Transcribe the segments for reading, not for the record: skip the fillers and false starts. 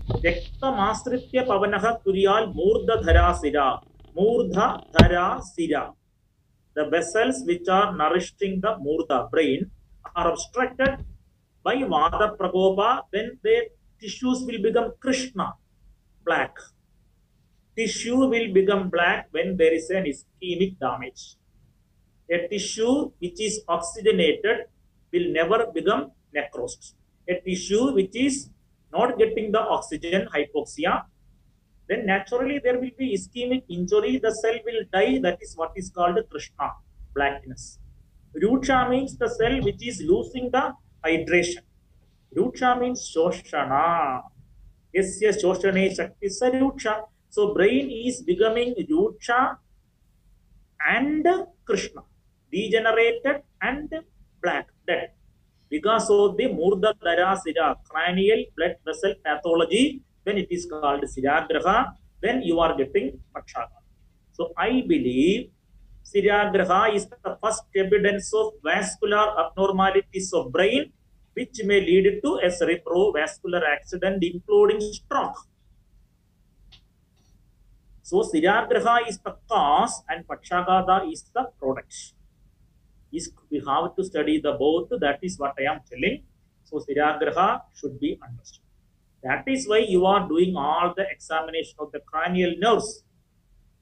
Rektamasritya Pavanaha Kuryal Murdha Dhara Sira. Murdha Dhara Sira. The vessels which are nourishing the Murdha brain are obstructed by Vada Prakopa, then their tissues will become Krishna, black. Tissue will become black when there is an ischemic damage. A tissue which is oxygenated will never become necrosed. A tissue which is not getting the oxygen, hypoxia, then naturally there will be ischemic injury, the cell will die, that is what is called Krishna, blackness. Rucha means the cell which is losing the hydration. Rucha means Shoshana. Yasya Shoshane Shakti Sarucha. So brain is becoming Rucha and Krishna, degenerated and black, dead. Because of the Murdha Dhara Sira, cranial blood vessel pathology, then it is called Siragraha, then you are getting Pakshagata. So I believe Siragraha is the first evidence of vascular abnormalities of brain, which may lead to a cerebrovascular accident, including stroke. So Siragraha is the cause and Pakshagata is the product. We have to study the both, that is what I am telling. So Siragraha should be understood. That is why you are doing all the examination of the cranial nerves.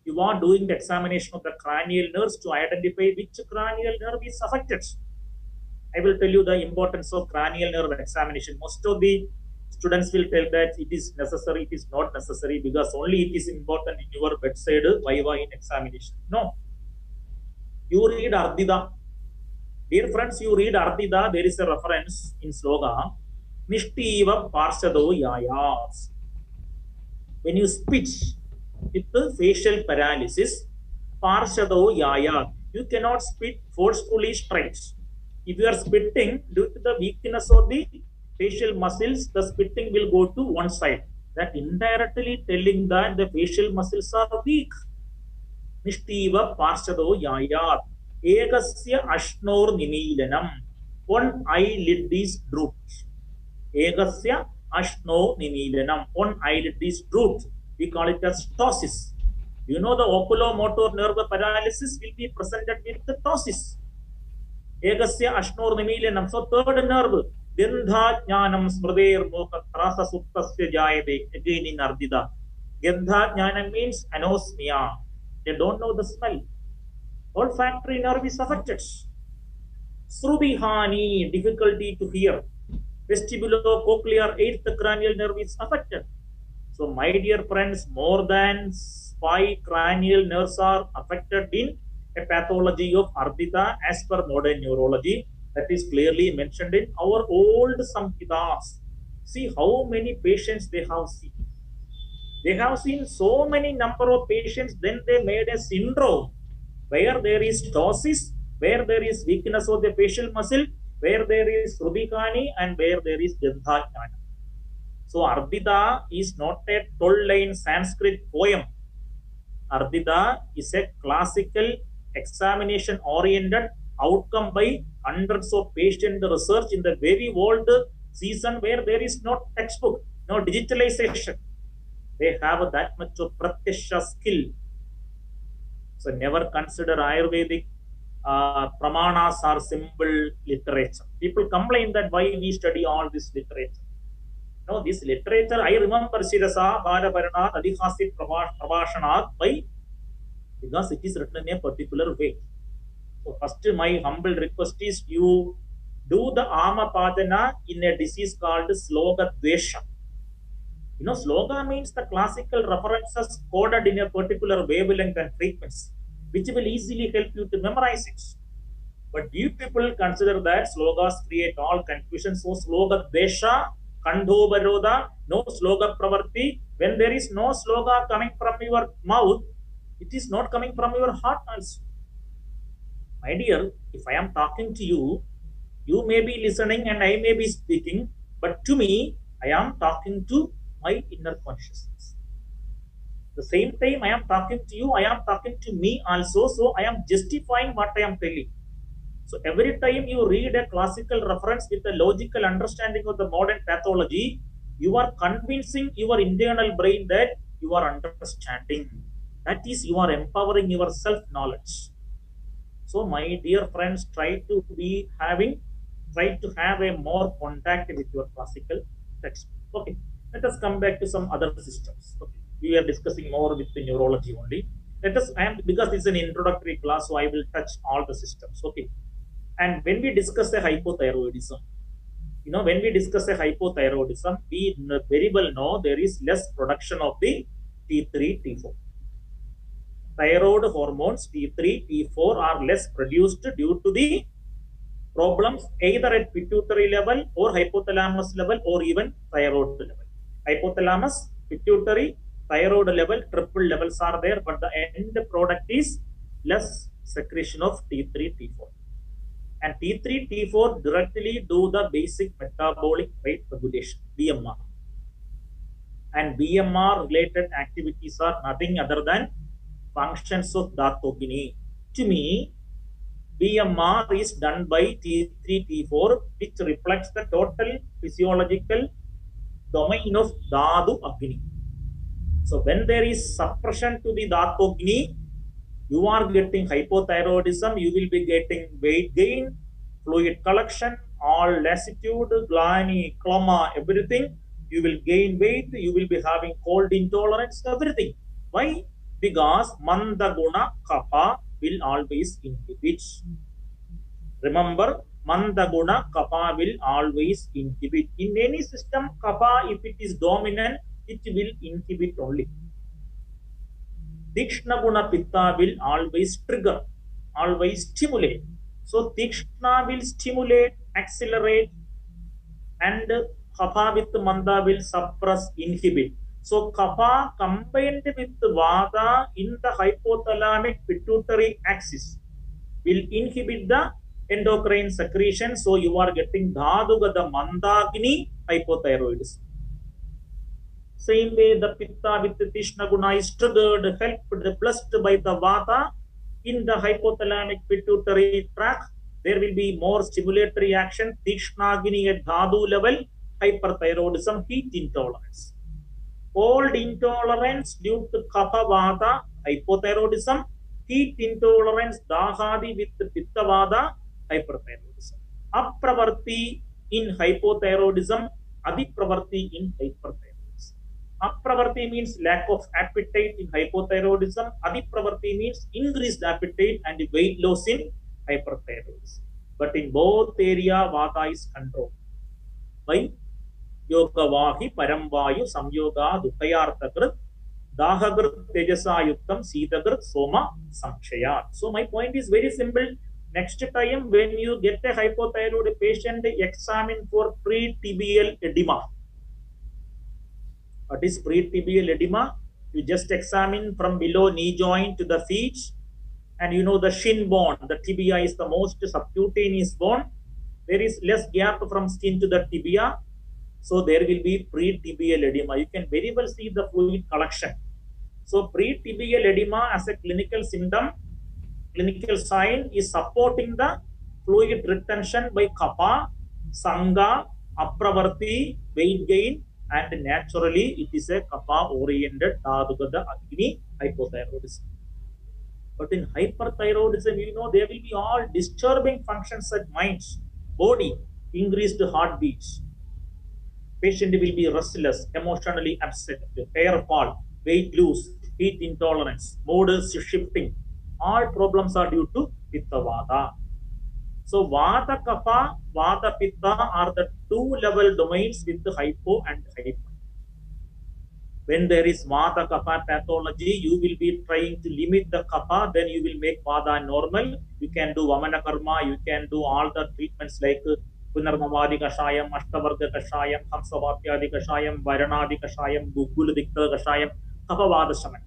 You are doing the examination of the cranial nerves to identify which cranial nerve is affected. I will tell you the importance of cranial nerve examination. Most of the students will tell that it is necessary, it is not necessary, because only it is important in your bedside viva in examination. No. You read Ardhita. Dear friends, you read Ardhita, there is a reference in sloga, Nishtiva Parshado Yayas. When you speak with the facial paralysis, Parshado Yaya, you cannot spit forcefully straight. If you are spitting, due to the weakness of the facial muscles, the spitting will go to one side. That indirectly telling that the facial muscles are weak. Nishtiva Parshado Yaya. Egasya Ashnor Nimilanam. One eyelid is drooped. Egasya Ashno Nimilanam. One eyelid is drooped. We call it as ptosis. You know the oculomotor nerve paralysis will be presented with the ptosis. Egasya Ashnor Nimilanam. So third nerve. Gandha Jnanam Smrder Moka Trasa Suptasya Jayade. Again in Ardhita. Gandha Jnanam means anosmia. They don't know the smell. Olfactory nerve is affected. Srubihani, difficulty to hear. Vestibulocochlear 8th cranial nerve is affected. So my dear friends, more than 5 cranial nerves are affected in a pathology of Ardhita as per modern neurology. That is clearly mentioned in our old Samhitas. See how many patients they have seen. They have seen so many number of patients, then they made a syndrome where there is ptosis, where there is weakness of the facial muscle, where there is Srubikani, and where there is Gandha Jnana. So Ardhita is not a 12-line Sanskrit poem. Ardhita is a classical examination-oriented outcome by hundreds of patient research in the very old season where there is no textbook, no digitalization. They have that much of pratyasha skill. So never consider Ayurvedic pramanas or simple literature. People complain that why we study all this literature. No, this literature, I remember Shirasa, Bharaparana, Adhikasi Prabhashanat, why? Because it is written in a particular way. So first my humble request is you do the Amapadana in a disease called Sloga Dvesha. You know, sloga means the classical references coded in a particular wavelength and frequency, which will easily help you to memorize it. But you people consider that slogas create all confusion. So sloga desha, kandho baroda, no sloga pravarti. When there is no sloga coming from your mouth, it is not coming from your heart also. My dear, if I am talking to you, you may be listening and I may be speaking, but to me, I am talking to my inner consciousness. The same time I am talking to you, I am talking to me also, so I am justifying what I am telling. So every time you read a classical reference with a logical understanding of the modern pathology, You are convincing your internal brain that you are understanding. That is, you are empowering your self-knowledge. So, my dear friends, try to have a more contact with your classical text. Okay, let us come back to some other systems. Okay, we are discussing more with the neurology only. Let us, because this is an introductory class, so I will touch all the systems. Okay, and when we discuss a hypothyroidism, when we discuss a hypothyroidism, we very well know there is less production of the T3, T4. Thyroid hormones T3, T4 are less produced due to the problems either at pituitary level or hypothalamus level or even thyroid level. Hypothalamus, pituitary, thyroid level, triple levels are there, but the end product is less secretion of T3, T4. And T3, T4 directly do the basic metabolic rate regulation, BMR. And BMR related activities are nothing other than functions of Dahtogini. To me, BMR is done by T3, T4, which reflects the total physiological domain of Dhatu Agni. So when there is suppression to the Dhatu Agni, you are getting hypothyroidism, you will be getting weight gain, fluid collection, all lassitude, gluttony, coma, everything. You will gain weight, you will be having cold intolerance, everything. Why? Because Mandaguna Kapha will always inhibit. Remember, Mandaguna Kapha will always inhibit. In any system, Kapha, if it is dominant, it will inhibit only. Tikshna Guna Pitta will always trigger, always stimulate. So Tikshna will stimulate, accelerate, and Kapha with Manda will suppress, inhibit. So Kapha combined with Vata in the hypothalamic pituitary axis will inhibit the endocrine secretion. So you are getting Dhadugada Mandagni hypothyroidism. Same way the Pitta with the Tishna Guna is triggered, helped, blessed by the Vata in the hypothalamic pituitary tract. There will be more stimulatory action, Tishnagini at Dhadu level, hyperthyroidism, heat intolerance. Cold intolerance due to Kapha Vata, hypothyroidism, heat intolerance, Dahadi with Pitta Vata, hyperthyroidism. Apravarti in hypothyroidism, Adipravarti in hyperthyroidism. Apravarti means lack of appetite in hypothyroidism. Adipravarti means increased appetite and weight loss in hyperthyroidism. But in both area, Vata is controlled by Yoga Vahi Paramvayu Samyoga Dukayartakrit Dahagrit Tejasa Yuktam Sitagrit Soma Samshayat. So my point is very simple. Next time when you get a hypothyroid patient, examine for pre-tibial edema. What is pre-tibial edema? You just examine from below knee joint to the feet, and you know the shin bone, the tibia is the most subcutaneous bone. There is less gap from skin to the tibia, so there will be pre-tibial edema. You can very well see the fluid collection. So pre-tibial edema as a clinical symptom, clinical sign is supporting the fluid retention by Kapha, Sangha, Apravarti, weight gain, and naturally it is a Kapha oriented Dhadugada Agni hypothyroidism. But in hyperthyroidism, you know, there will be all disturbing functions at minds, body, increased heartbeats. Patient will be restless, emotionally upset, hair fall, weight loss, heat intolerance, mood shifting. All problems are due to Pitta Vata. So Vata Kapha, Vata Pitta are the two level domains with the hypo and hyper. When there is Vata Kapha pathology, you will be trying to limit the Kapha, then you will make Vata normal. You can do Vamana Karma, you can do all the treatments like Punarmavadi Kashayam, Ashtavarga Kashayam, Hamsavatyadi Kashayam, Varanadi Kashayam, Guguladikta Kashayam, Kapha Vata Shaman.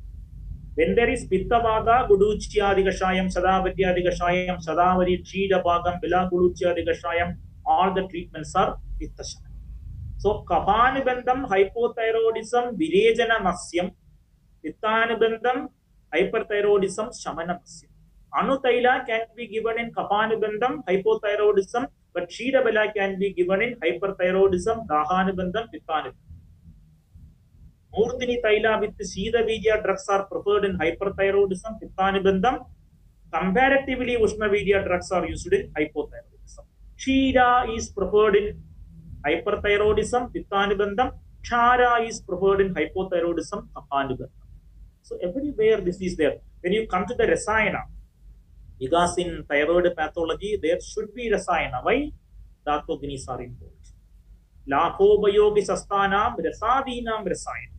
When there is Pitta Vata, Guduchyadi Kashayam, Sadavatyadi Kashayam, Sadavari Chida Bhagam, Bila Guduchyadi Kashayam, all the treatments are Pitta Shaman. So, Kaphanibandham, hypothyroidism, Virejana Nasyam, Pittanibandham, hyperthyroidism, Shamana Nasyam. Anutaila can be given in Kaphanibandham, hypothyroidism, but Shidabala can be given in hyperthyroidism, Dahanibandham, Pittanibandham. Murtini Taila with Shida Vidya drugs are preferred in hyperthyroidism, Pittanibandham. Comparatively, Ushna Vidya drugs are used in hypothyroidism. Shida is preferred in hyperthyroidism, Pittanibandham. Chara is preferred in hypothyroidism, Kapanibandham. So everywhere this is there. When you come to the Rasayana, because in thyroid pathology, there should be Rasayana. Why? Dhatognis are involved. Lakobayogi Sastanam, Rasadinam Rasayana.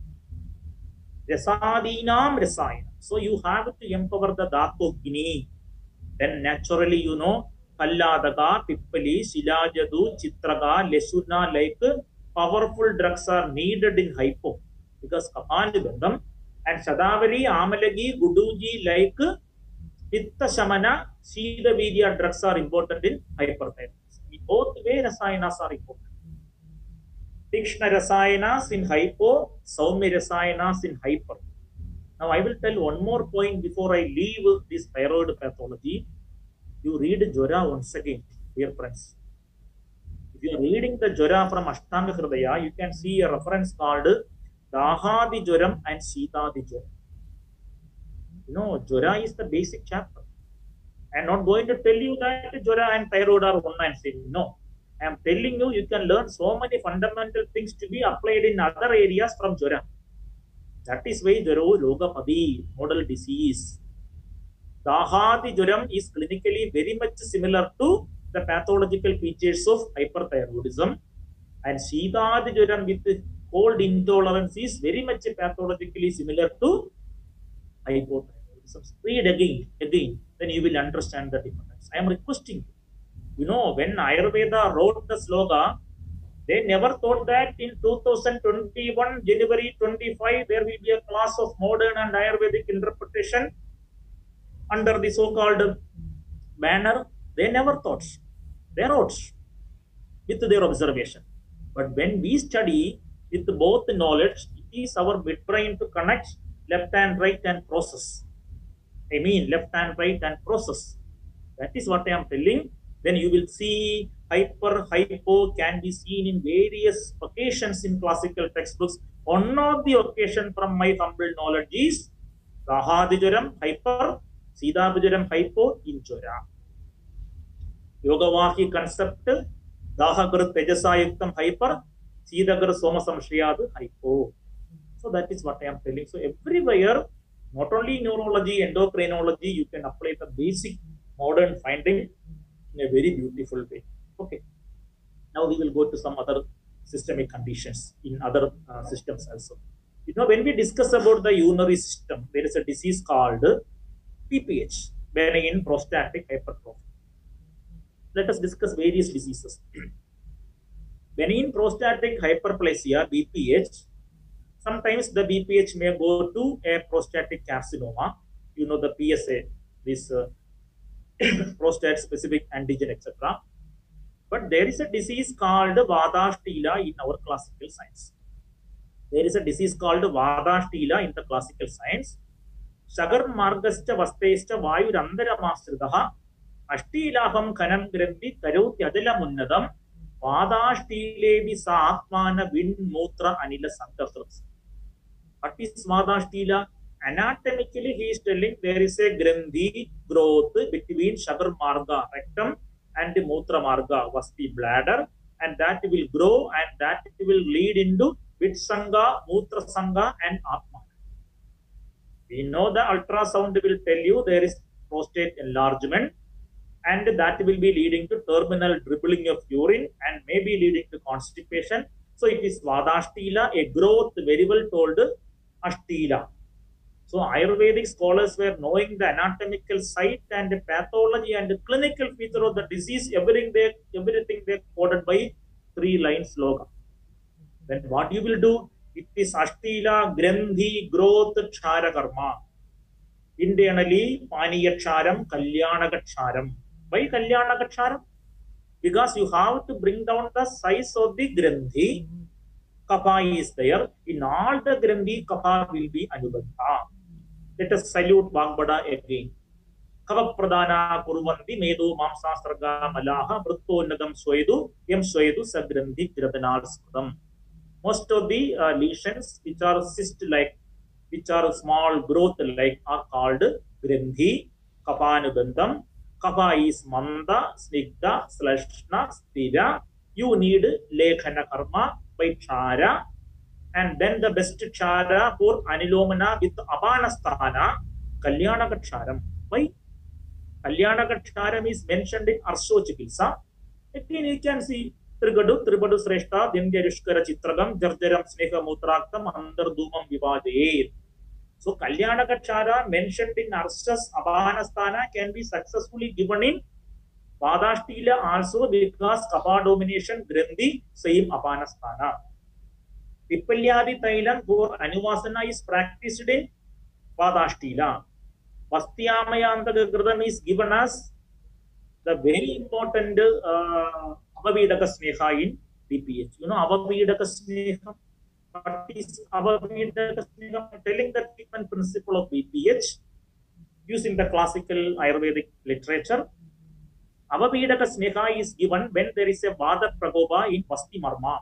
Rasadinam Rasayana. So you have to empower the Dhatogni. Then naturally, you know, Palladaka, Pippali, Shilajadu, Chitraga, Lesuna, like powerful drugs are needed in hypo. Because Kapanibandham and Shadavari, Amalagi, Guduji, like Pitta Shamana, Shida Vidya drugs are important in hyperthyroidism. In both ways, Rasayanas are important. Tikshna Rasayanas in hypo, Saumya Rasayanas in hyper. Now I will tell one more point before I leave this thyroid pathology. You read Jora once again, dear friends. If you are reading the Jora from Ashtanga Hridaya, you can see a reference called Dahadi Joram and Sitadi Joram. You know, Jora is the basic chapter. I am not going to tell you that Jora and thyroid are one and same. No. I am telling you, you can learn so many fundamental things to be applied in other areas from Jora. That is why Joro Logapadi, model disease. Dahadi Joram is clinically very much similar to the pathological features of hyperthyroidism. And Shitadi Joram with cold intolerance is very much pathologically similar to hypothyroidism. Read again, then you will understand the difference. I am requesting you. You know, when Ayurveda wrote the sloga, they never thought that in 2021, January 25, there will be a class of modern and Ayurvedic interpretation under the so-called banner. They never thought. They wrote with their observation. But when we study with both knowledge, it is our midbrain to connect left and right and process. I mean, left and right and process. That is what I am telling. Then you will see hyper, hypo can be seen in various occasions in classical textbooks. One of the occasion from my humble knowledge is Dahadijaram, hyper, Siddhabijaram, hypo, in Jora. Yogavahi concept, Dahagar Tejasayuktam, hyper, Siddhagar Somasamshriyadu, hypo. So that is what I am telling. So everywhere, not only neurology, endocrinology, you can apply the basic modern finding in a very beautiful way. Okay. Now we will go to some other systemic conditions in other systems also. You know, when we discuss about the urinary system, there is a disease called PPH, benign prostatic hypertrophy. Let us discuss various diseases. Benign prostatic hyperplasia, BPH, sometimes the BPH may go to a prostatic carcinoma. You know, the PSA, this prostate specific antigen, etc. But there is a disease called Vadashtila in our classical science. There is a disease called Vadashtila in the classical science. Shagar Margascha Vastescha Vayurandara Mastradaha Ashtilaham Kanam Grandi Karoti Adela Munnadam Vadashtilevi Saatmana Vin Mutra Anila Sankathras. What is Vadashtila? Anatomically, he is telling there is a Grandhi growth between Shagar Marga, rectum, and the Mutra Marga, Vasti bladder, and that will grow and that will lead into Vitsanga, Mutra Sanga, and Atma. We know the ultrasound will tell you there is prostate enlargement, and that will be leading to terminal dribbling of urine and maybe leading to constipation. So it is Vadashtila, a growth very well told Ashtila. So Ayurvedic scholars were knowing the anatomical site and the pathology and the clinical feature of the disease, everything they quoted by 3-line slogan. Then what you will do? It is Ashtila, Grandhi, growth, Chara Karma. Internally, Paniyaksharam, Kalyanagaksharam. Why Kalyanagaksharam? Because you have to bring down the size of the Grandhi. Kapha is there. In all the Grandhi, Kapha will be Anubandha. Let us salute Vagbada again. Kava Pradana Kurvanti Medu Mamsasraga Malaha Brutto Nagam Swedu Yam Swedu Sagrandhi Tiradanal Skudam. Most of the lesions which are cyst-like, which are small growth-like, are called grandhi, kapanubandham. Kapa is manda, snigdha, slashna, stira. You need lekhana karma by chara. And then the best chara for anilomana with apanasthana, kalyanakaksharam. Why? Kalyanakaksharam is mentioned in Arsho Chikilsa. Again, you can see Trigadu, Tribadu Sreshta, Dimgyarishkara Chitragam, Jarjaram Sneha Mutraktam, Andar Dumam Vivade. So, Kalyanakachara mentioned in Arsha's Apanasthana can be successfully given in Padashtila also because Kapa domination, Grandhi, same Apanasthana. Pipalyadi Thailam for Anuvasana is practiced in Padashtila. Vastyamaya Gradam is given as the very important Avavedaka Sneha in BPH. You know Avavedaka Sneha? What is Avavedaka Sneha? Telling the treatment principle of BPH using the classical Ayurvedic literature. Avavedaka Sneha is given when there is a Vada Prakopa in Vasti Marma.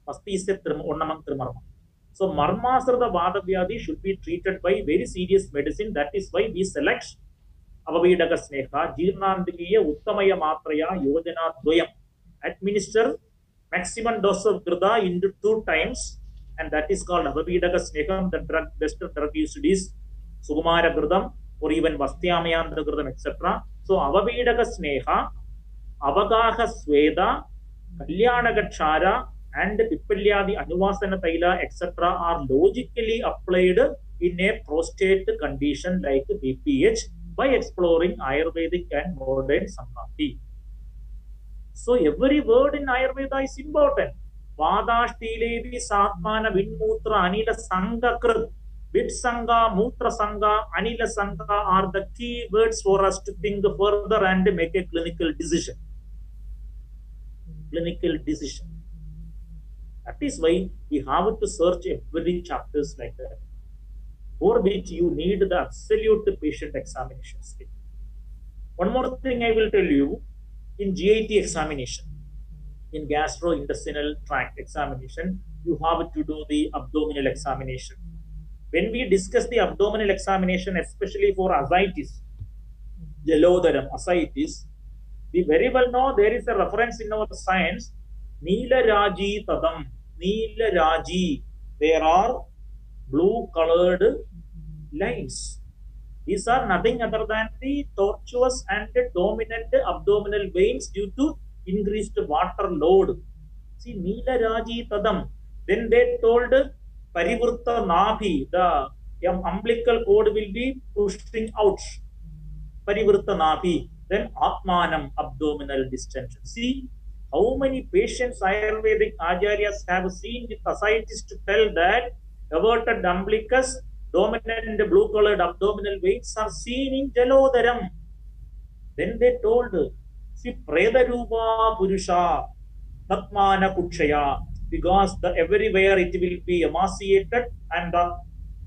Vasti is a ornament Marma. So Marmas or the Vada Vyadi should be treated by very serious medicine. That is why we select Avavedaka Sneha, Jirnandriya, Uttamaya Matraya, Yojana Dvayam. Administer maximum dose of Grida into 2 times, and that is called Avavedaka Sneham. The best drug used is Sukumara Gridam or even Vastyamaya Gridam, etc. So Avavedaka Sneha, Avagaha Sweda, Kalyanakachara, and Pipalyadi Anuvasana Taila, etc. are logically applied in a prostate condition like BPH by exploring Ayurvedic and modern Samkhati. So every word in Ayurveda is important. Vadashtilevi Satmana Vinmutra Anila Sangha Krut. Vitsanga, Mutra Sangha, Anila Sangha are the key words for us to think further and make a clinical decision. Clinical decision. That is why we have to search every chapters like that, for which you need the absolute patient examination skill. One more thing I will tell you, in GIT examination, in gastrointestinal tract examination, you have to do the abdominal examination. When we discuss the abdominal examination, especially for ascites, Jalodaram, ascites, we very well know there is a reference in our science, Neela Raji Tadam, Neela Raji. There are blue colored lines. These are nothing other than the tortuous and dominant abdominal veins due to increased water load. See, Neela Raji Tadam. Then they told Parivurta Nabhi, the umbilical cord will be pushing out. Parivurta Nabhi. Then Atmanam, abdominal distension. See how many patients Ayurvedic Acharyas have seen with ascites to tell that averted umbilicus, dominant blue-colored abdominal veins are seen in Jalodaram. Then they told, see, Predarupa Purusha, Tatmana Kutshaya, because everywhere it will be emaciated and the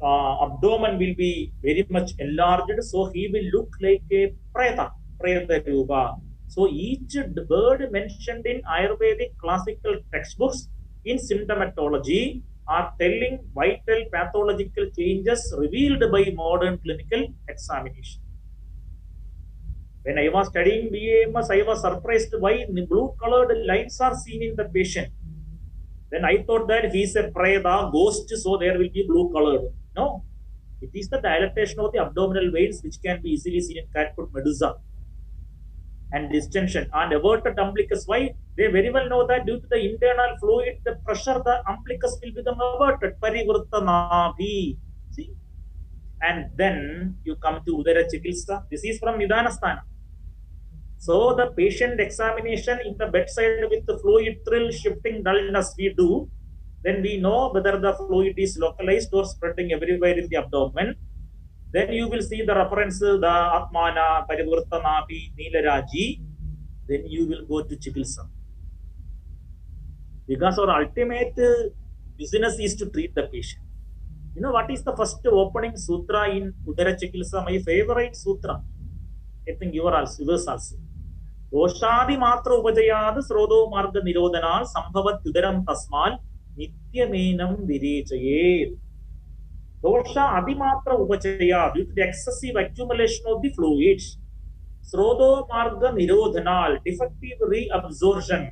abdomen will be very much enlarged, so he will look like a Preta, Predarupa. So each word mentioned in Ayurvedic classical textbooks in symptomatology are telling vital pathological changes revealed by modern clinical examination. When I was studying BAMS, I was surprised why blue-colored lines are seen in the patient. Then I thought that he is a preda, ghost, so there will be blue-colored. No, it is the dilatation of the abdominal veins which can be easily seen in Catfoot medusa and distension and averted umbilicus. Why? They very well know that due to the internal fluid, the pressure, the umbilicus will become averted. Parivurta Nabhi. See? And then you come to Udara Chikilsa. This is from Nidhanasthana. So the patient examination in the bedside with the fluid thrill, shifting dullness we do, then we know whether the fluid is localized or spreading everywhere in the abdomen. Then you will see the reference, the Atmana, Parivurta Nabhi, Neela Raji. Then you will go to Chikilsa. Because our ultimate business is to treat the patient. You know what is the first opening sutra in Udara Chikilsa? My favorite sutra. I think yours also. Doshadi matra upajayad srodo marga nirodhanal sambhavat udaram tasmal nityamenam virechayet. Dosha adimatra upachaya, due to the excessive accumulation of the fluids. Srodo marga nirodhanal, defective reabsorption.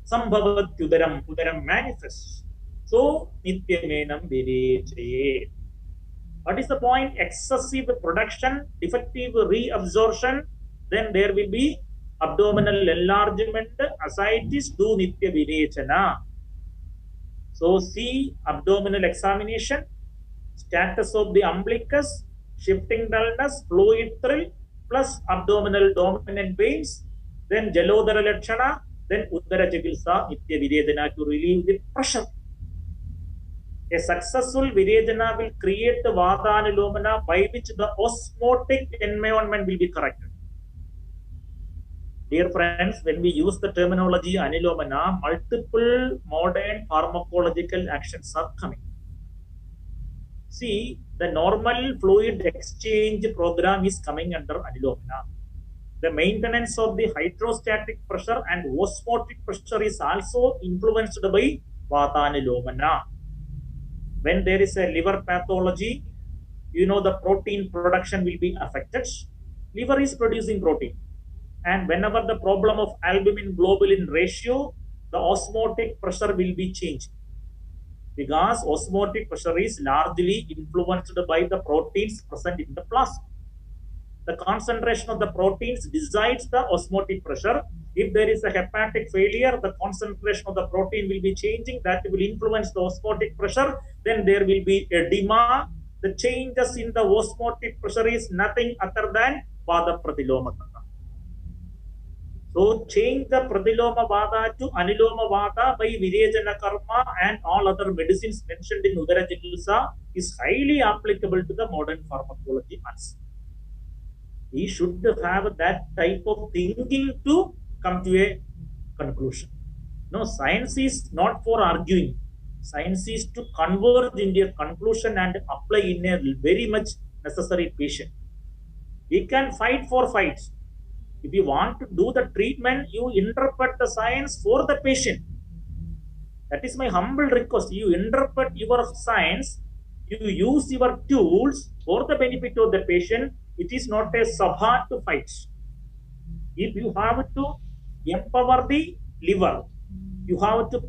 Sambhavat udaram manifests. So nityamenam virechayet. What is the point? Excessive production, defective reabsorption, then there will be abdominal enlargement, ascites, do nitya virechana. So see abdominal examination, status of the umbilicus, shifting dullness, fluid thrill, plus abdominal dominant veins, then jalodhara lakshana, then uddara chikitsa nitya virechana to relieve the pressure. A successful virechana will create the vata anulomana by which the osmotic environment will be corrected. Dear friends, when we use the terminology anulomana, multiple modern pharmacological actions are coming. See, the normal fluid exchange program is coming under anulomana. The maintenance of the hydrostatic pressure and osmotic pressure is also influenced by vata anulomana. When there is a liver pathology, you know the protein production will be affected. Liver is producing protein. And whenever the problem of albumin globulin ratio, the osmotic pressure will be changed. Because osmotic pressure is largely influenced by the proteins present in the plasma. The concentration of the proteins decides the osmotic pressure. If there is a hepatic failure, the concentration of the protein will be changing. That will influence the osmotic pressure. Then there will be edema. The changes in the osmotic pressure is nothing other than vata pradiloma. So change the pradiloma vata to anuloma vata by virechana karma and all other medicines mentioned in Udara Chikitsa is highly applicable to the modern pharmacology also. We should have that type of thinking to come to a conclusion. No, science is not for arguing. Science is to converge into a conclusion and apply in a very much necessary patient. We can fight for fights. If you want to do the treatment, you interpret the science for the patient. That is my humble request. You interpret your science, you use your tools for the benefit of the patient. It is not a sabha to fight. If you have to empower the liver, you have to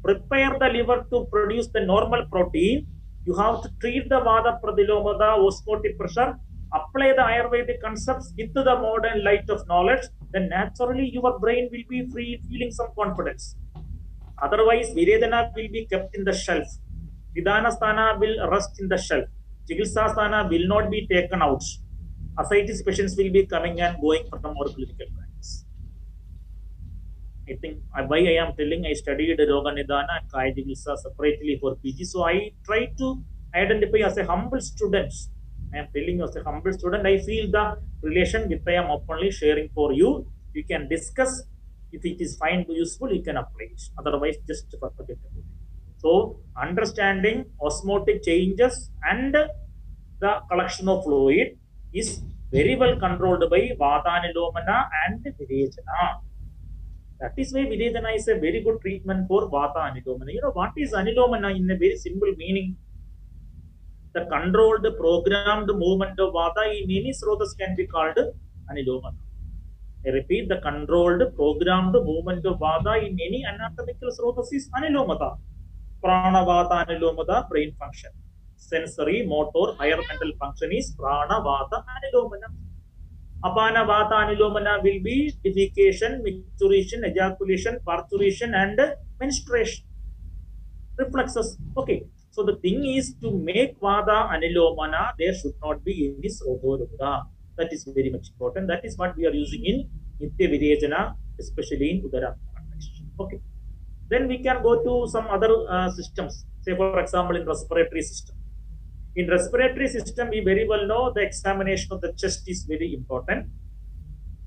prepare the liver to produce the normal protein, you have to treat the vata pradiloma, the osmotic pressure, apply the Ayurvedic concepts with the modern light of knowledge, then naturally your brain will be free, feeling some confidence. Otherwise, virechana will be kept in the shelf. Vidhana sthana will rest in the shelf. Chikitsa sthana will not be taken out. Ascites patients will be coming and going from our clinical practice. I think why I am telling, I studied Roga Nidana and Kaya Chikitsa separately for PG. So I try to identify as a humble student. I am telling you as a humble student, I feel the relation which I am openly sharing for you. You can discuss. If it is fine to useful, you can apply it. Otherwise, just forget about it. So, understanding osmotic changes and the collection of fluid is very well controlled by vata anulomana and virechana. That is why virechana is a very good treatment for vata anulomana. You know what is anulomana in a very simple meaning? The controlled, programmed movement of vata in any srotas can be called anulomana. I repeat, the controlled, programmed movement of vata in any anatomical srotas is anulomata. Prana vata anulomata, brain function. Sensory, motor, higher mental function is prana vata anulomana. Apana vata anulomana will be defecation, micturition, ejaculation, parturition, and menstruation. Reflexes. Okay. So the thing is, to make vata anulomana, there should not be any srodorudha. That is very much important. That is what we are using in nitya virechana, especially in udara context. Okay. Then we can go to some other systems. Say for example, in respiratory system. In respiratory system, we very well know the examination of the chest is very important.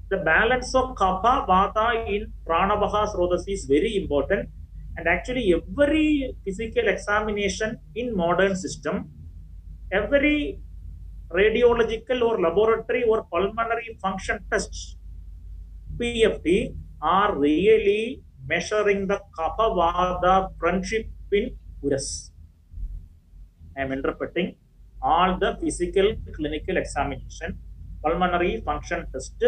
The balance of kapha, vata in pranavaha srotas is very important. And actually, every physical examination in modern system, every radiological or laboratory or pulmonary function tests, PFT, are really measuring the Kapha Vada friendship in Uras. I am interpreting all the physical clinical examination, pulmonary function test,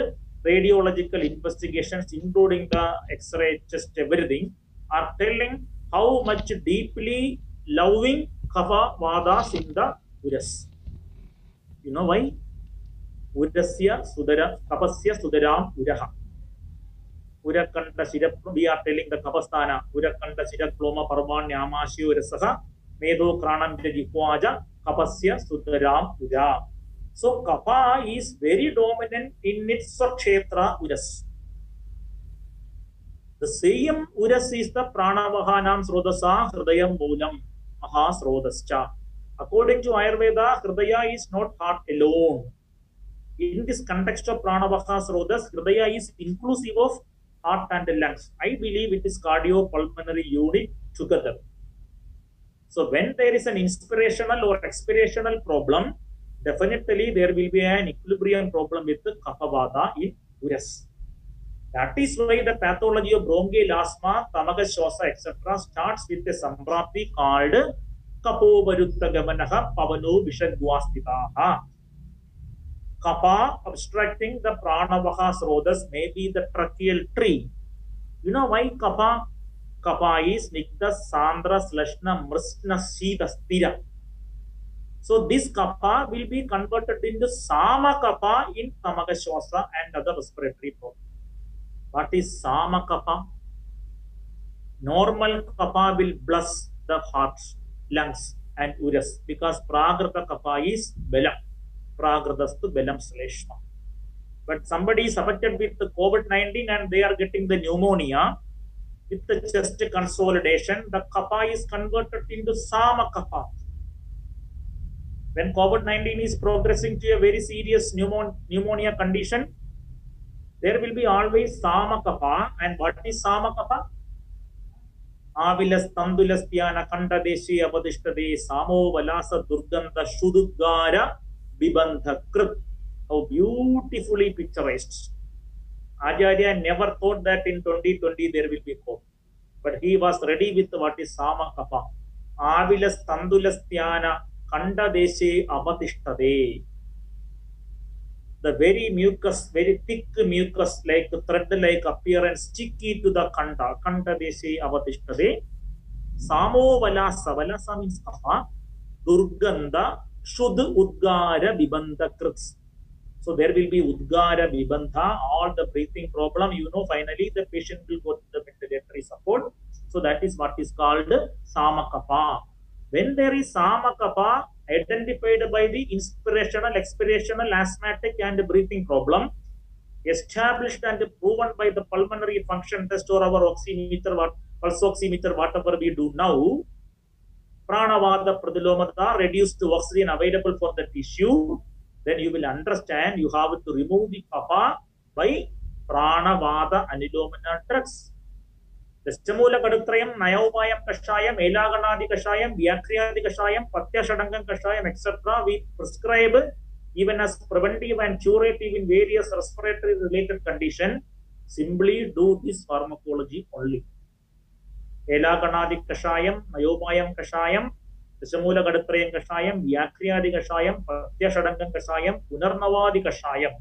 radiological investigations, including the X-ray chest, everything, are telling how much deeply loving Kapha Vadas in the Uras. You know why? Urasya Sudara, Kapasya Sudaram Uraha. Urakanda Sirak, we are telling the Kapastana, Urakanda Sirak Ploma Parvan Yamashu Resaha, Medo Kranam Jikwaja, Kapasya Sudaram Ura. So Kapha is very dominant in its Kshetra Uras. The same Uras is the Pranavahanam Srodasa, Hridayam Moolam, Maha Srodascha. According to Ayurveda, Hridaya is not heart alone. In this context of Pranavaha Srodas, Hridaya is inclusive of heart and lungs. I believe it is cardiopulmonary unit together. So when there is an inspirational or expirational problem, definitely there will be an equilibrium problem with the Kapha Vata in Uras. That is why the pathology of bronchial asthma, Tamaga Shosa, etc. starts with a samprapti called Kapo Varutta Gamanaha Pavano Vishadguastitaha. Kapha obstructing the Pranavaha Srodas may be the tracheal tree. You know why Kapha? Kapha is Nikta Sandra Slashna Mrstna Sita Stira. So this Kapha will be converted into Sama Kapha in Tamagashwasa and other respiratory problems. What is Sama Kapha? Normal Kapha will bless the heart, lungs and Uras because Pragrata Kapha is Belam. Pragradastu Belam Sleshma. But somebody is affected with the COVID-19 and they are getting the pneumonia. With the chest consolidation, the Kapha is converted into Sama Kapha. When COVID-19 is progressing to a very serious pneumonia condition, there will be always Sama Kapha. And what is Sama Kapha? Avilas Tandulas Tyana Kanda Deshi Abadishtade Samo Valasa Durganda Shudugara Bibandha Krut. How beautifully picturized. Acharya never thought that in 2020 there will be hope. But he was ready with what is Sama Kapha. Avilas Tandulas Tyana Kanda Deshe Abatishtade. The very mucus, very thick mucus, like thread-like appearance, sticky to the Kanda. Kanda Deshe Abatishtade. Samo Valasa. Valasa means Kapha. Durganda Shud Udgara Vibandha Krits. So there will be Udgara Vibandha, all the breathing problem. You know, finally the patient will go to the ventilatory support. So that is what is called Sama Kapha. When there is Sama Kapha identified by the inspirational, expirational, asthmatic and breathing problem, established and proven by the pulmonary function test or our oximeter, pulse oximeter, whatever we do now, Pranavada Pradilomata reduced to oxygen available for the tissue, then you will understand you have to remove the Kapha by Pranavada Anilomana drugs. The Stimula Kadatrayam, Nayomayam Kashayam, Elaganadi Kashayam, Vyakriadi Kashayam, Patya Shadangan Kashayam, etc. We prescribe even as preventive and curative in various respiratory related conditions. Simply do this pharmacology only. Elaganadi Kashayam, Nayomayam Kashayam, Stimula Kadatrayam Kashayam, Vyakriadi Kashayam, Patya Shadangan Kashayam, Punarnavadi Kashayam.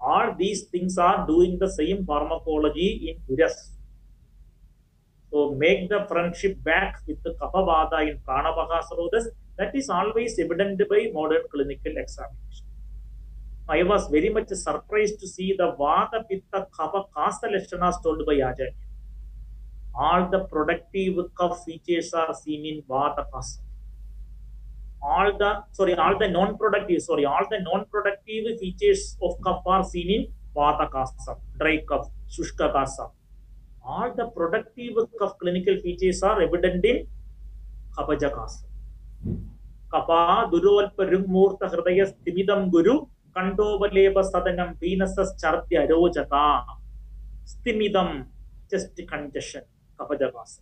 All these things are doing the same pharmacology in Uras. So make the friendship back with the Kapha Vada in Pranavaha Srodas. That is always evident by modern clinical examination. I was very much surprised to see the Vata Pitta Kapha Kasta Lashtanas told by Acharya. All the productive cough features are seen in Vata Kasta. All the non-productive features of cough are seen in Vata Kasta, dry cough, Shushka Kasta. All the productive cough clinical features are evident in Kaphaja Kasa. Kapha Durovalpa Rimurtha Hridayas Timidam Guru Kandovaleva Sadanam Venusas Chartya Rojata Stimidam chest congestion Kaphaja Kasa.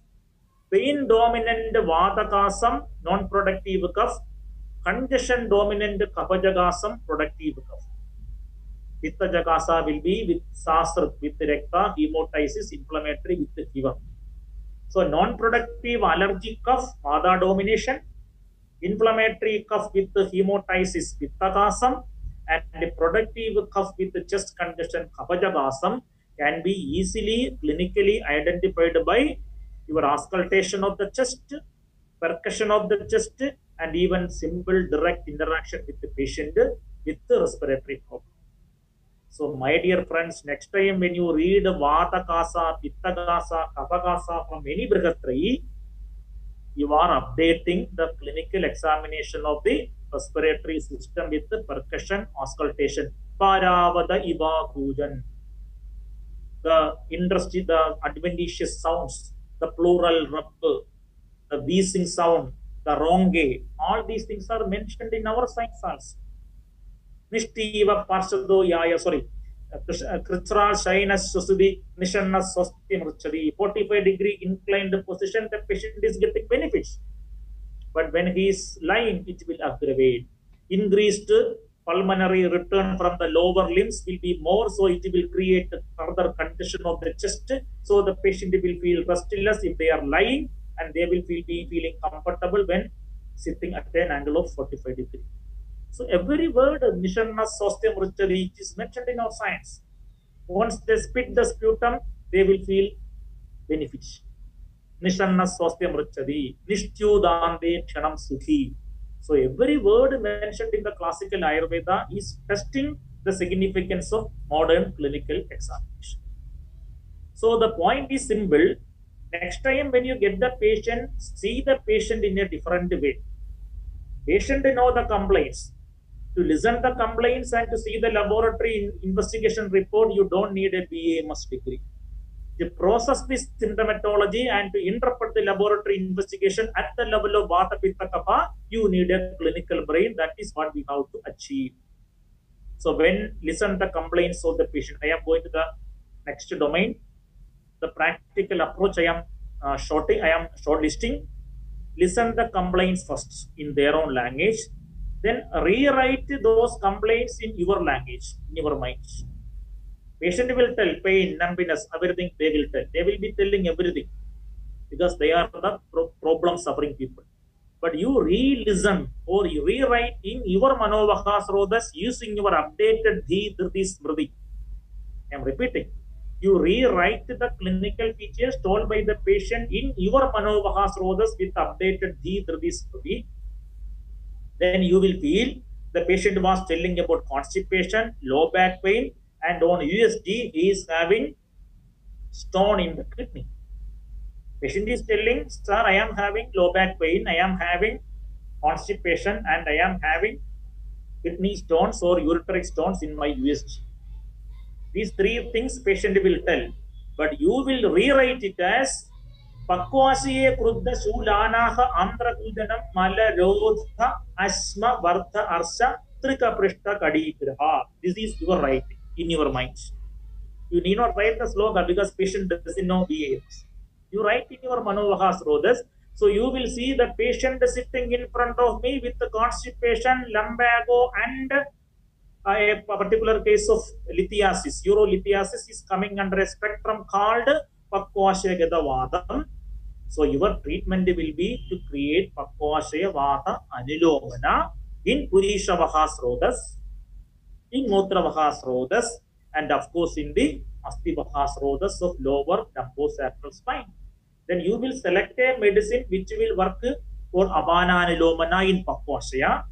Pain dominant Vata Kasam non-productive cough, congestion dominant Kaphaja Kasam productive cough. Pitta Jakasa will be with Sastra, with Rekta, hemolysis, inflammatory with fever. So non-productive allergic cough, Vata domination, inflammatory cough with hemolysis, Pitta Kasam, and a productive cough with chest congestion, Kapha Kasam, can be easily clinically identified by your auscultation of the chest, percussion of the chest, and even simple direct interaction with the patient with the respiratory problem. So, my dear friends, next time when you read Vata Kasa, Pitta Kasa, Kapha Kasa from any Brihatrayi, you are updating the clinical examination of the respiratory system with the percussion auscultation. Paravada Iva Kujan. The industry, the adventitious sounds, the plural rub, the wheezing sound, the ronge, all these things are mentioned in our science also. Nishtiva Parsado Yaya, sorry, Kritra Shyness Susudi, Nishanna Sostim Ruchari, 45-degree inclined position, the patient is getting benefits. But when he is lying, it will aggravate. Increased pulmonary return from the lower limbs will be more, so it will create further congestion of the chest. So the patient will feel restless if they are lying, and they will be feeling comfortable when sitting at an angle of 45 degrees. So every word Nishanna Sostem Ruchari is mentioned in our science. Once they spit the sputum, they will feel benefits. Nishanna Sostem Ruchari, Nishtyudande Kshanam Sukhi. So every word mentioned in the classical Ayurveda is testing the significance of modern clinical examination. So the point is simple. Next time when you get the patient, see the patient in a different way. Patient know the complaints. To listen the complaints and to see the laboratory investigation report, you don't need a BAMS degree. To process this symptomatology and to interpret the laboratory investigation at the level of Vata Pitta Kapha, you need a clinical brain. That is what we have to achieve. So when listen the complaints of the patient, I am going to the next domain. The practical approach I am shortlisting. Listen the complaints first in their own language. Then rewrite those complaints in your language, in your mind. Patient will tell pain, numbness, everything they will tell. They will be telling everything because they are the problem suffering people. But you re-listen or you rewrite in your Manovahasrodas using your updated Dhi Dhriti Smriti. I am repeating. You rewrite the clinical features told by the patient in your Manovahasrodas with updated Dhi Dhriti Smriti. Then you will feel the patient was telling about constipation, low back pain, and on USG he is having stone in the kidney. Patient is telling, sir, I am having low back pain, I am having constipation, and I am having kidney stones or ureteric stones in my USG. These three things patient will tell, but you will rewrite it as Pakvasiye Krudha Shulanaha Andhra Kudanam Mala Rodha Asma Vartha Arsha Trika Prishta Kadigraha. This is your writing in your mind. You need not write the slogan because patient doesn't know BAMS. You write in your Manovahasrodas. So you will see the patient sitting in front of me with the constipation, lumbago, and a particular case of lithiasis. Urolithiasis is coming under a spectrum called Pakvashaya Vadam. So your treatment will be to create Pakvashaya Vata Anilomana in Purisha Vahasrodas, in Mutra Vahasrodas, and of course in the Asti Vahasrodas of lower lumbosacral spine. Then you will select a medicine which will work for Avana Anilomana in Pakvashaya.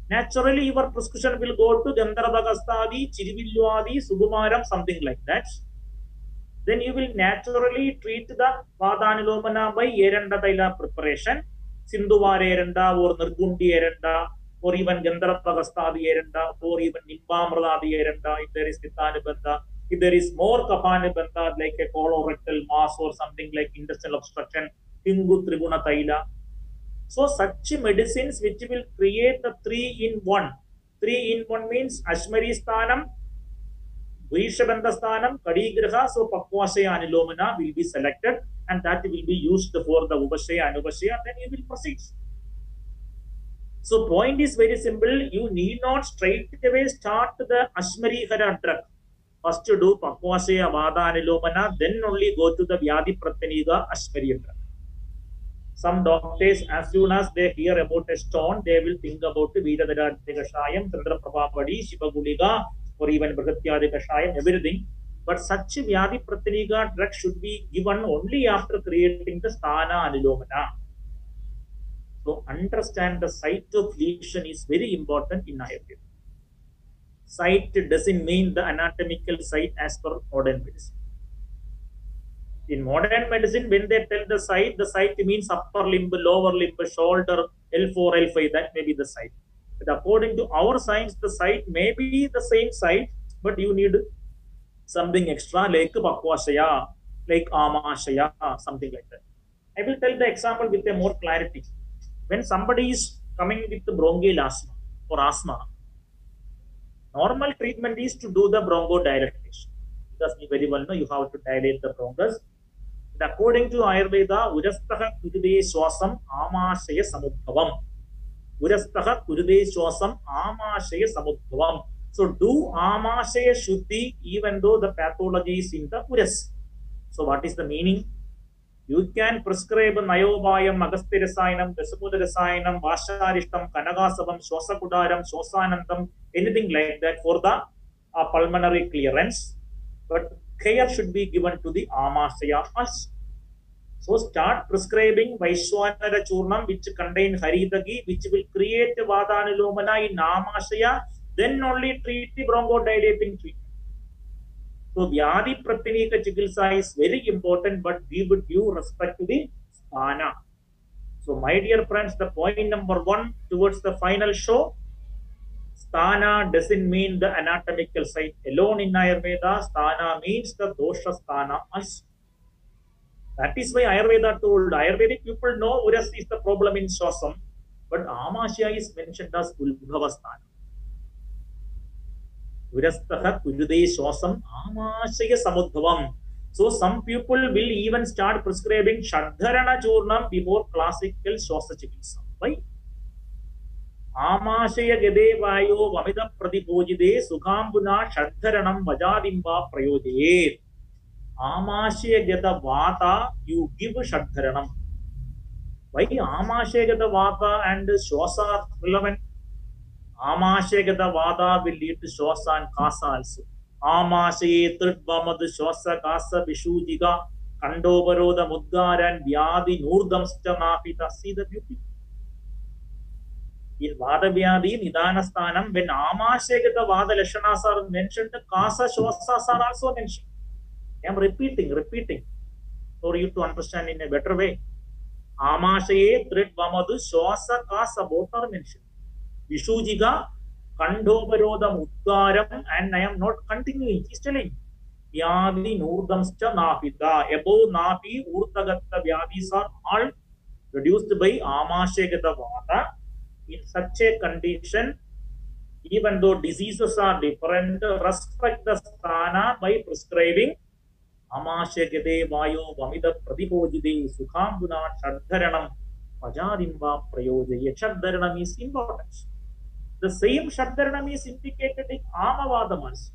Naturally, your prescription will go to Gandharvagastadi, Chirivilluadi, Sugumaram, something like that. Then you will naturally treat the Vata Anilomana by Eranda Taila preparation, Sindhuvar Eranda or Nirgundi Eranda, or even Gandharvagastadi Eranda, or even Nimbamradadi Eranda, if there is Kithanibandha. If there is more Kapanibandha, like a colorectal mass or something like intestinal obstruction, Tingu Tribuna Taila. So such medicines which will create the 3-in-1. 3-in-1 means Ashmari Sthanam, Vishabandha Sthanam, Kadigraha, so Pakvashaya Anilomana will be selected and that will be used for the Upashaya and Upashaya, then you will proceed. So point is very simple. You need not straight away start the Ashmarihara drug. First do Pakvashaya Vada Anilomana, then only go to the Vyadi Prataniga Ashmarihara drug. Some doctors, as soon as they hear about a stone, they will think about Veedadara Kashayam, Chandra Prabhavadi, Shiva Guliga, or even Bhagatyadi Kashayam, everything. But such Vyadi Prataniga drug should be given only after creating the Sthana Anilomana. So understand the site of lesion is very important in Ayurveda. Site doesn't mean the anatomical site as per modern medicine. In modern medicine, when they tell the site means upper limb, lower limb, shoulder, L4, L5, that may be the site. But according to our science, the site may be the same site, but you need something extra like Pakvashaya, like Amashaya, something like that. I will tell the example with a more clarity. When somebody is coming with the bronchial asthma or asthma, normal treatment is to do the bronchodilation. Because you very well know you have to dilate the bronchus. But according to Ayurveda, Urastaha Kurude Swasam Amashaya Samudbhavam. Urastaha Kurude Swasam Amashaya Samudbhavam. So do Amashaya Shuddhi even though the pathology is in the Uras. So what is the meaning? You can prescribe Nayobayam, Agastirasayanam, Dasamudarasayanam, Vasharishtam, Kanagasavam, Shosakudaram, Shosanandam, anything like that for the pulmonary clearance. But care should be given to the Amashaya first. So start prescribing Vaishwanara Churnam, which contain Haridagi, which will create Vadanilomana in Amashaya, then only treat the bronchodilating treatment. So Vyadi Pratyanika Chikitsa is very important, but give due respect to the Sthana. So my dear friends, the point number 1 towards the final show, Sthana doesn't mean the anatomical site alone in Ayurveda. Sthana means the dosha sthana also. That is why Ayurveda told, Ayurvedic people know Uras is the problem in Swasam, but Amashya is mentioned as Ulbhava Sthana. Urastaha Kurude Swasam Amashaya Samudbhavam. So some people will even start prescribing Shadharana Churnam before classical Swasa Chikitsa. Why? Amashaya Gede Vayo Vamida Pradipojide Sukhambuna Shadharanam Vajadimba Prayoje. Amashaya Geta Vata, you give Shadharanam. Why Amashaya Geta Vata and Swasa are relevant? Amashayagata Vada will lead to Shwasa and Kasa also. Amashaye Trittvamad Shwasa Kasa Vishujiga Kandovaroda Mudgar and Vyadi Nurdamsta Napita. See the beauty? In Vada Vyadi Nidanasthanam, when Amashayagata Vada Lashanas are mentioned, the Kasa Shwasas are also mentioned. I am repeating for you to understand in a better way. Amashaye Trittvamad Shwasa Kasa both are mentioned. Vishujiga, Kandovaroda Mudgaram, and I am not continuing, he's telling. Vyadi Nurdamscha Napita. Above Napi, Urtagatta Vyadis are all produced by Amashayagata Vata. In such a condition, even though diseases are different, respect the Sthana by prescribing Amashayagate Vayo Vamida Pradipojide Sukhambuna Shadharanam Vajadimba Prayoje. Shadharanam is important. The same Shadharanam is indicated in Amavadam also.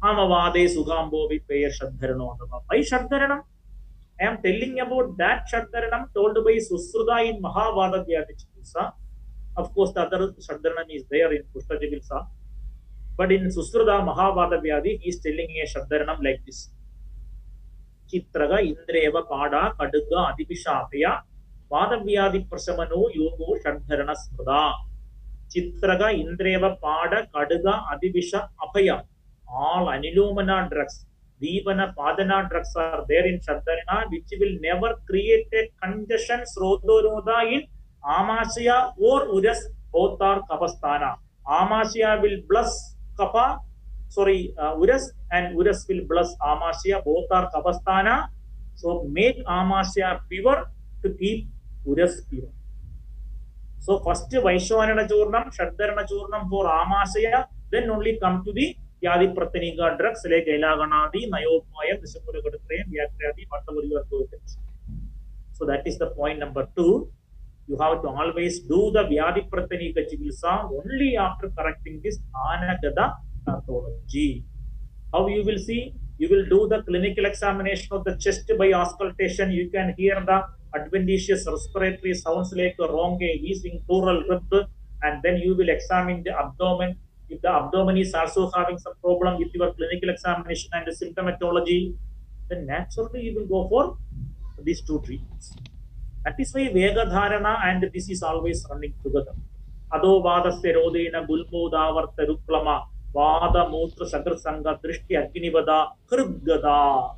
Amavade Sughambo Vipaya Shadharano. Why Shadharanam? I am telling about that Shadharanam told by Susruta in Mahavada Vyadi Chikitsa. Of course, the other Shadharanam is there in Kushta Chikitsa. But in Susruta Mahavada Vyadi, he is telling a Shadharanam like this. Chitraga Indreva Pada Kaduga Adipishapaya Vada Vyadi Prasamano Yogo Shadharana Smrda. Chitraga Indreva Pada Kaduga Adivisha Apaya. All Anilomana drugs, Deepana Padana drugs are there in Shadharana, which will never create a congestion Srodoroda in Amashya or Uras, both are Kapasthana. Amashya will bless Uras, and Uras will bless Amashya, both are Kapasthana. So make Amashya pure to keep Uras pure. So first Vaishwanana Churnam, Shadharana Churnam for Amashya, then only come to the Vyadi Pratyanika drugs like Elaganadi, Nayopayam, Disapuragadatrayam, Vyakriyadi, whatever you are going to. So that is the point number 2. You have to always do the Vyadi Prathanika Chikitsa only after correcting this Anagada pathology. How you will see? You will do the clinical examination of the chest by auscultation. You can hear the adventitious respiratory sounds like a ronge, wheezing, pleural rib, and then you will examine the abdomen. If the abdomen is also having some problem with your clinical examination and the symptomatology, then naturally you will go for these two treatments. That is why Vegadharana and this is always running together. Adovadasya rodena gulmodavarta ruklama Vada Mutra Sakar Sangha Drishti Agnivada Kribgada.